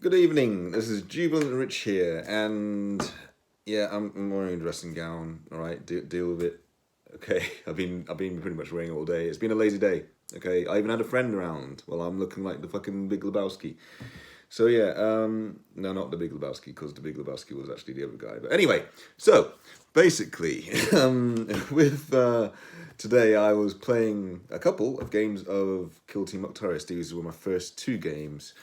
Good evening. This is Jubilant Rich here, and yeah, I'm wearing a dressing gown. All right, deal with it. Okay, I've been pretty much wearing it all day. It's been a lazy day. Okay, I even had a friend around while I'm looking like the fucking Big Lebowski. So yeah, no, not the Big Lebowski, because the Big Lebowski was actually the other guy. But anyway, so basically, with today I was playing a couple of games of Kill Team Octarius. These were my first two games.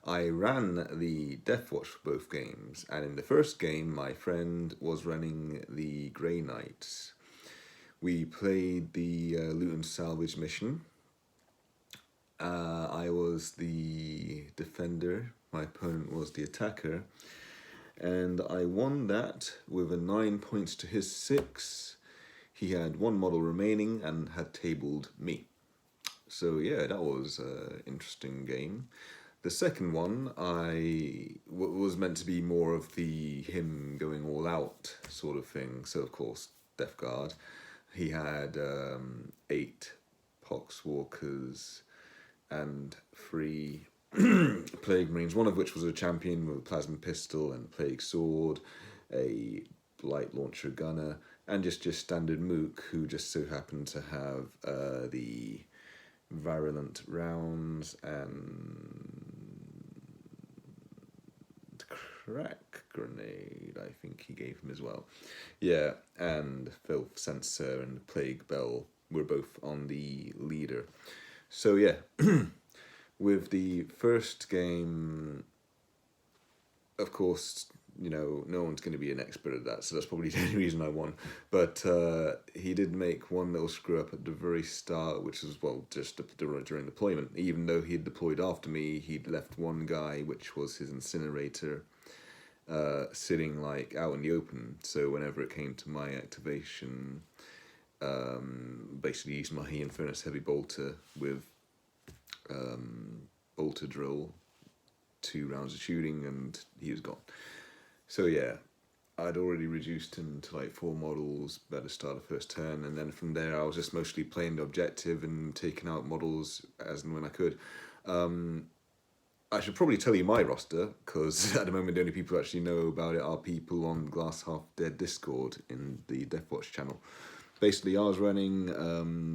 I ran the Death Watch for both games, and in the first game, my friend was running the Grey Knights. We played the loot and salvage mission. I was the defender, my opponent was the attacker, and I won that with a 9 points to his 6. He had one model remaining and had tabled me. So yeah, that was an interesting game. The second one, was meant to be more of the him going all out sort of thing. So of course, Death Guard. He had 8 Poxwalkers and 3 Plague Marines, one of which was a champion with a plasma pistol and a plague sword, a light launcher gunner, and just standard Mook, who just so happened to have the virulent rounds and crack grenade, I think he gave him as well. Yeah, and Filth Sensor and Plague Bell were both on the leader. So yeah, with the first game, of course, no one's going to be an expert at that, so that's probably the only reason I won. But he did make one little screw up at the very start, which was, well, just during deployment. Even though he had deployed after me, he'd left one guy, which was his incinerator, sitting like out in the open. So whenever it came to my activation, basically used my Infernus Heavy Bolter with bolter drill, 2 rounds of shooting, and he was gone. So yeah, I'd already reduced him to like 4 models by the start of first turn, and then from there I was just mostly playing the objective and taking out models as and when I could. I should probably tell you my roster, because at the moment the only people who actually know about it are people on Glass Half Dead Discord in the Deathwatch channel. Basically, I was running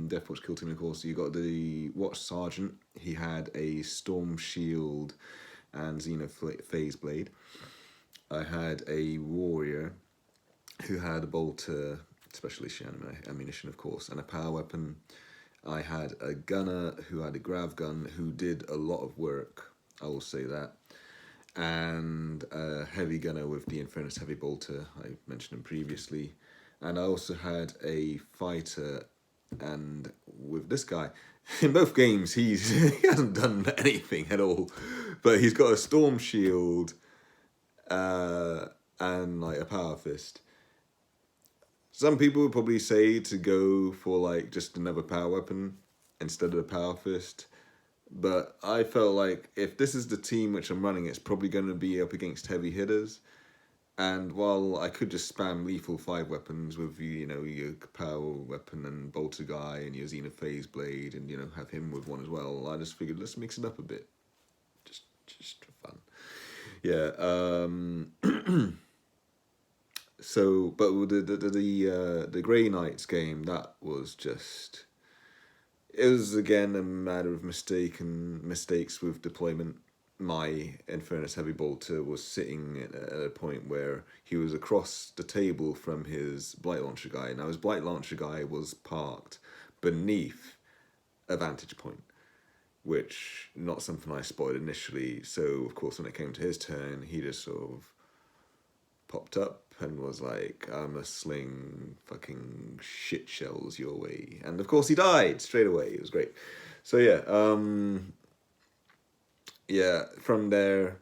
Deathwatch Kill Team, of course. You got the Watch Sergeant. He had a Storm Shield and Xenophase Blade. I had a Warrior who had a bolter, special issue ammunition, of course, and a power weapon. I had a gunner who had a grav gun who did a lot of work, I will say that, and a heavy gunner with the Infernus Heavy Bolter, I mentioned him previously. And I also had a fighter, and with this guy, in both games, he hasn't done anything at all, but he's got a Storm Shield and like a Power Fist. Some people would probably say to go for like just another power weapon instead of the Power Fist, but I felt like if this is the team which I'm running, it's probably going to be up against heavy hitters. And while I could just spam lethal 5 weapons with your power weapon and bolter guy and your Xenophase Blade and have him with one as well, I just figured let's mix it up a bit, just for fun. Yeah. So, but with the Grey Knights game, that was just, it was again a matter of mistakes with deployment. My Infernus Heavy Bolter was sitting at a point where he was across the table from his Blight Launcher guy. Now his Blight Launcher guy was parked beneath a vantage point, which not something I spotted initially. So of course when it came to his turn, he just sort of popped up and was like, I'm gonna sling fucking shit shells your way. And of course he died straight away. It was great. So yeah, from there,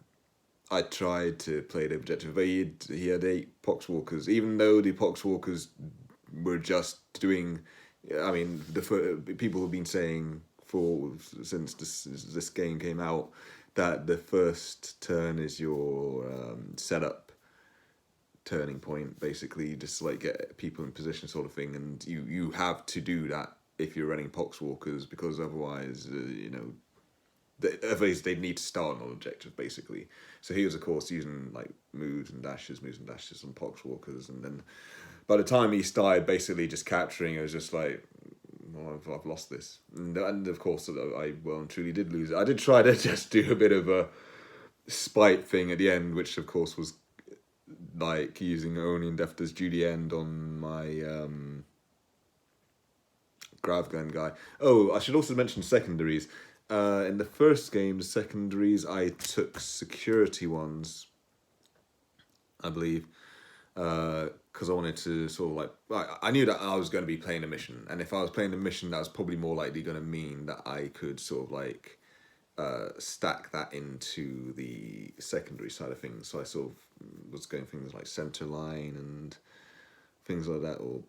I tried to play the objective, but he had 8 Poxwalkers. Even though the Poxwalkers were just doing, I mean, the people have been saying since this game came out that the first turn is your setup turning point, basically, just to like get people in position, sort of thing, and you have to do that if you're running Poxwalkers, because otherwise, at least they need to start on an objective basically. So he was of course using like moves and dashes on poxwalkers, and then by the time he started basically just capturing, it was just like, well, I've lost this, and of course I well and truly did lose it. I did try to just do a bit of a spite thing at the end, which of course was like using Oni and Defter's Judy End on my Gravgun guy. Oh, I should also mention secondaries. In the first game, the secondaries, I took security ones, I believe, because I wanted to sort of like, I knew that I was going to be playing a mission, and if I was playing a mission, that was probably more likely going to mean that I could sort of like stack that into the secondary side of things. So I sort of was going things like center line and things like that, or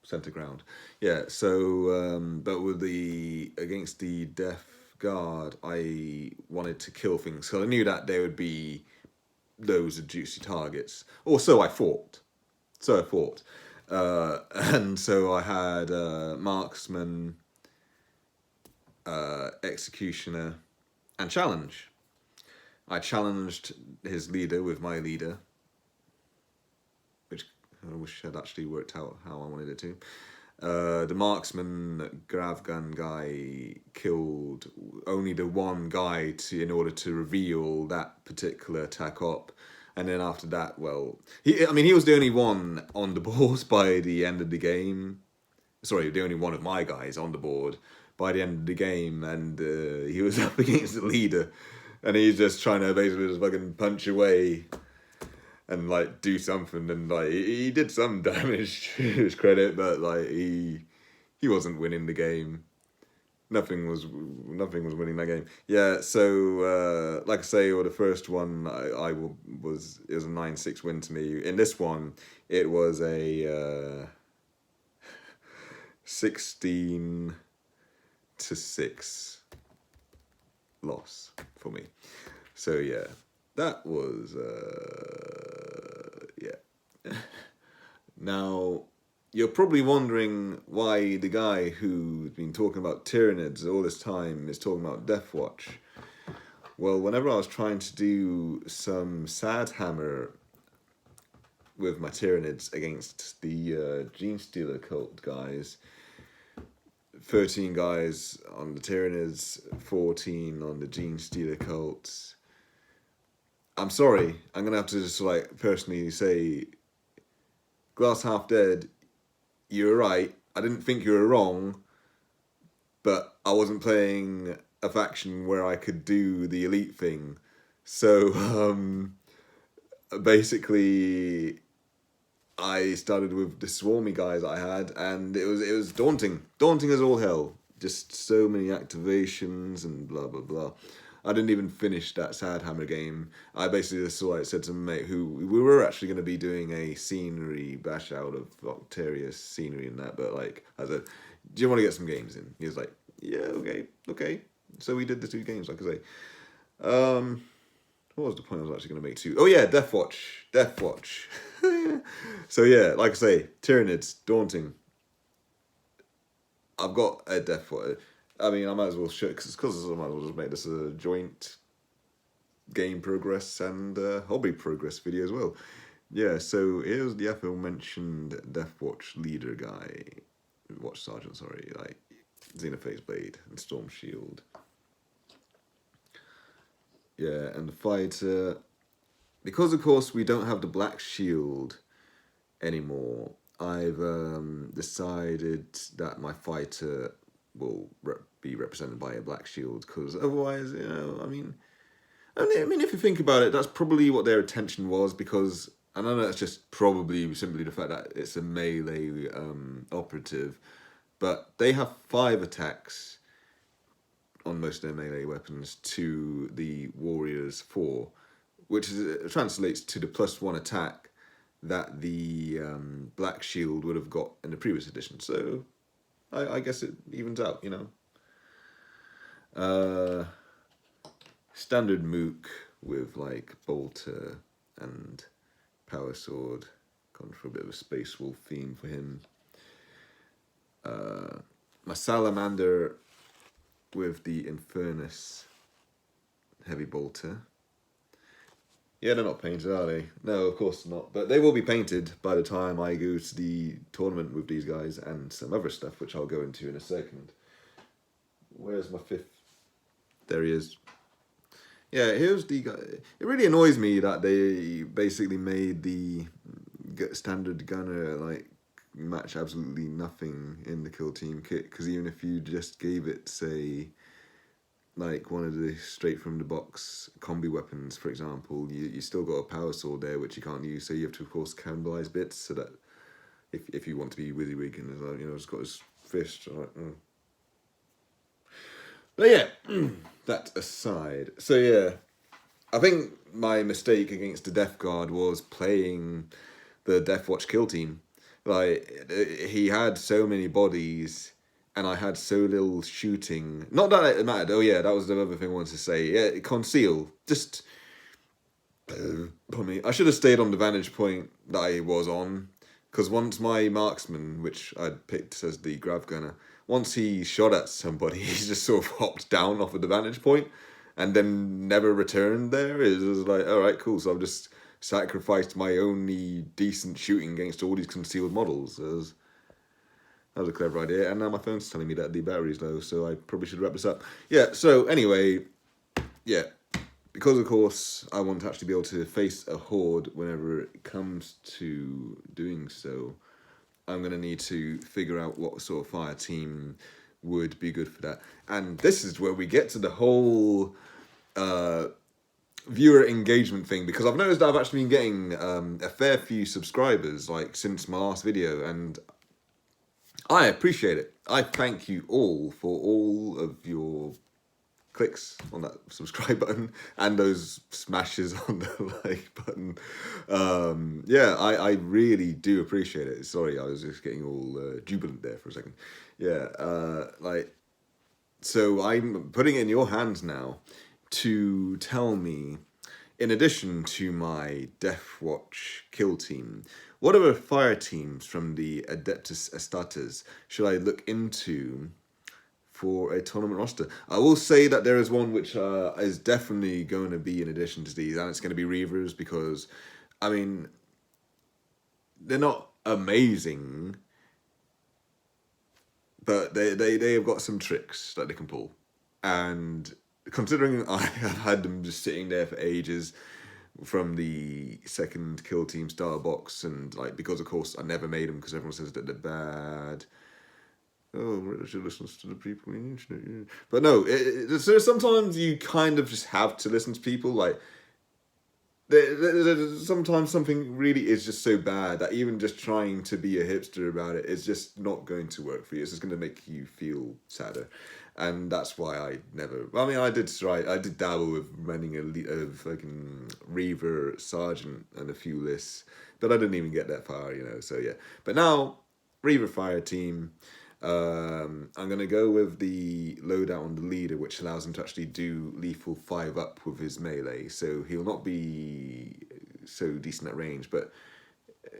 center ground. Yeah. So, but with the against the Death Guard, I wanted to kill things, so I knew that there would be loads of juicy targets. Or so I thought. And so I had marksman, executioner, and challenge. I challenged his leader with my leader, which I wish had actually worked out how I wanted it to. The marksman Gravgun guy killed only the one guy in order to reveal that particular attack op. And then after that, well, he was the only one on the board by the end of the game. Sorry, the only one of my guys on the board by the end of the game, and he was up against the leader, and he's just trying to basically just fucking punch away and like do something, and like he did some damage to his credit, but like he wasn't winning the game. Nothing was winning that game. Yeah, so like I say, or the first one, it was a 9-6 win to me. In this one, it was a 16-6 loss for me. So yeah, that was yeah. Now, you're probably wondering why the guy who's been talking about Tyranids all this time is talking about Deathwatch. Well, whenever I was trying to do some Sadhammer with my Tyranids against the Genestealer cult guys, 13 guys on the Tyranids, 14 on the Genestealer cults. I'm sorry, I'm gonna have to just like personally say, Glass Half Dead, you were right. I didn't think you were wrong, but I wasn't playing a faction where I could do the elite thing. So basically, I started with the swarmy guys I had, and it was daunting as all hell. Just so many activations and blah blah blah. I didn't even finish that Sadhammer game. I basically just said to my mate, who we were actually going to be doing a scenery bash out of Octarius scenery and that, but like I said, do you want to get some games in? He was like, yeah, okay. So we did the 2 games, like I say. What was the point I was actually going to make too? Oh yeah, Deathwatch. So yeah, like I say, Tyranids, daunting. I've got a Deathwatch. I mean, I might as well show it, because I might as well just make this a joint game progress and hobby progress video as well. Yeah, so here's the aforementioned Deathwatch leader guy, Watch Sergeant, sorry, like Xenophase Blade and Storm Shield. Yeah, and the fighter, because of course we don't have the Black Shield anymore, I've decided that my fighter will be represented by a Black Shield, because otherwise, you know, I mean, if you think about it, that's probably what their intention was, because I know that's just probably simply the fact that it's a melee operative, but they have 5 attacks on most of their melee weapons to the Warrior's 4, which translates to the +1 attack that the Black Shield would have got in the previous edition. So I guess it evens out, you know. Standard Mook with like Bolter and Power Sword, gone for a bit of a Space Wolf theme for him. My Salamander with the Infernus heavy bolter. Yeah, they're not painted, are they? No, of course not. But they will be painted by the time I go to the tournament with these guys and some other stuff, which I'll go into in a second. Where's my fifth? There he is. Yeah, here's the guy. It really annoys me that they basically made the standard gunner like match absolutely nothing in the kill team kit, because even if you just gave it, say, like one of the straight from the box combi weapons, for example, you still got a power sword there which you can't use, so you have to of course cannibalize bits, so that if you want to be WYSIWYG and it's got his fist. But yeah, that aside, so yeah, I think my mistake against the Death Guard was playing the Deathwatch kill team. Like, he had so many bodies and I had so little shooting. Not that it mattered. Oh yeah, that was the other thing I wanted to say. Yeah, conceal. Just, pardon me. I should have stayed on the vantage point that I was on. Because once my marksman, which I'd picked as the grav gunner, once he shot at somebody, he just sort of hopped down off of the vantage point and then never returned there. It was like, all right, cool. So I've just sacrificed my only decent shooting against all these concealed models. That was a clever idea. And now my phone's telling me that the battery's low, so I probably should wrap this up. Yeah, so anyway, yeah. Because, of course, I want to actually be able to face a horde whenever it comes to doing so, I'm going to need to figure out what sort of fire team would be good for that. And this is where we get to the whole viewer engagement thing, because I've noticed that I've actually been getting a fair few subscribers, like, since my last video, and I appreciate it. I thank you all for all of your clicks on that subscribe button and those smashes on the like button. Yeah, I really do appreciate it. Sorry, I was just getting all jubilant there for a second. Yeah, so I'm putting it in your hands now to tell me, in addition to my Deathwatch kill team, what other fire teams from the Adeptus Astartes should I look into for a tournament roster? I will say that there is one which is definitely going to be in addition to these, and it's going to be Reavers, because, I mean, they're not amazing, but they have got some tricks that they can pull. And considering I have had them just sitting there for ages from the second kill team starter box, and like, because of course I never made them because everyone says that they're bad. Oh, Richard listens to the people on the internet. But no, so sometimes you kind of just have to listen to people. Like, sometimes something really is just so bad that even just trying to be a hipster about it is just not going to work for you. It's just going to make you feel sadder. And that's why I never... I mean, I did dabble with running a fucking Reaver Sergeant and a few lists, but I didn't even get that far, so yeah. But now, Reaver Fire Team... I'm going to go with the loadout on the leader, which allows him to actually do lethal 5-up with his melee. So he'll not be so decent at range, but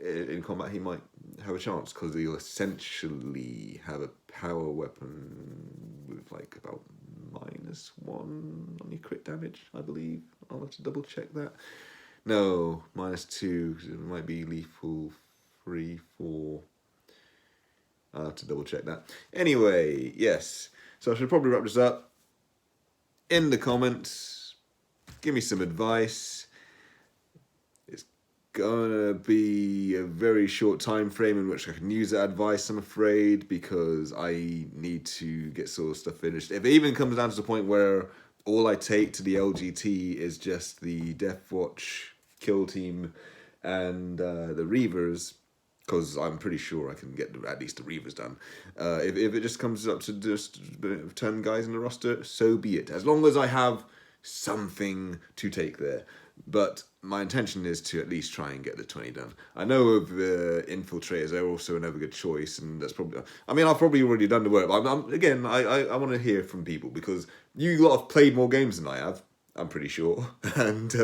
in combat he might have a chance, because he'll essentially have a power weapon with like about -1 on your crit damage, I believe. I'll have to double check that. No, -2, because it might be lethal 3, 4... I'll have to double check that. Anyway, yes. So I should probably wrap this up. In the comments, give me some advice. It's gonna be a very short time frame in which I can use that advice, I'm afraid, because I need to get sort of stuff finished. If it even comes down to the point where all I take to the LGT is just the Deathwatch kill team and the Reavers, because I'm pretty sure I can get at least the Reavers done. If it just comes up to just 10 guys in the roster, so be it. As long as I have something to take there. But my intention is to at least try and get the 20 done. I know of Infiltrators, they're also another good choice, and that's probably... I mean, I've probably already done the work, but again, I want to hear from people, because you lot have played more games than I have, I'm pretty sure. And,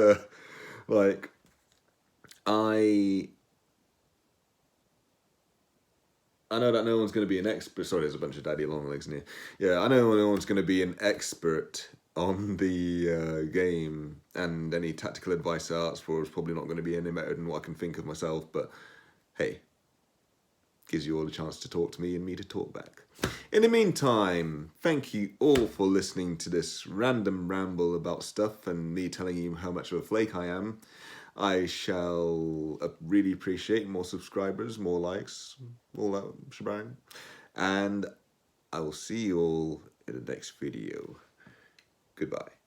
I know that no one's going to be an expert. Sorry, there's a bunch of daddy long legs in here. Yeah, I know no one's going to be an expert on the game, and any tactical advice I asked for is probably not going to be any better than what I can think of myself, but hey, gives you all a chance to talk to me and me to talk back. In the meantime, thank you all for listening to this random ramble about stuff and me telling you how much of a flake I am. I shall really appreciate more subscribers, more likes, all that shebang. And I will see you all in the next video. Goodbye.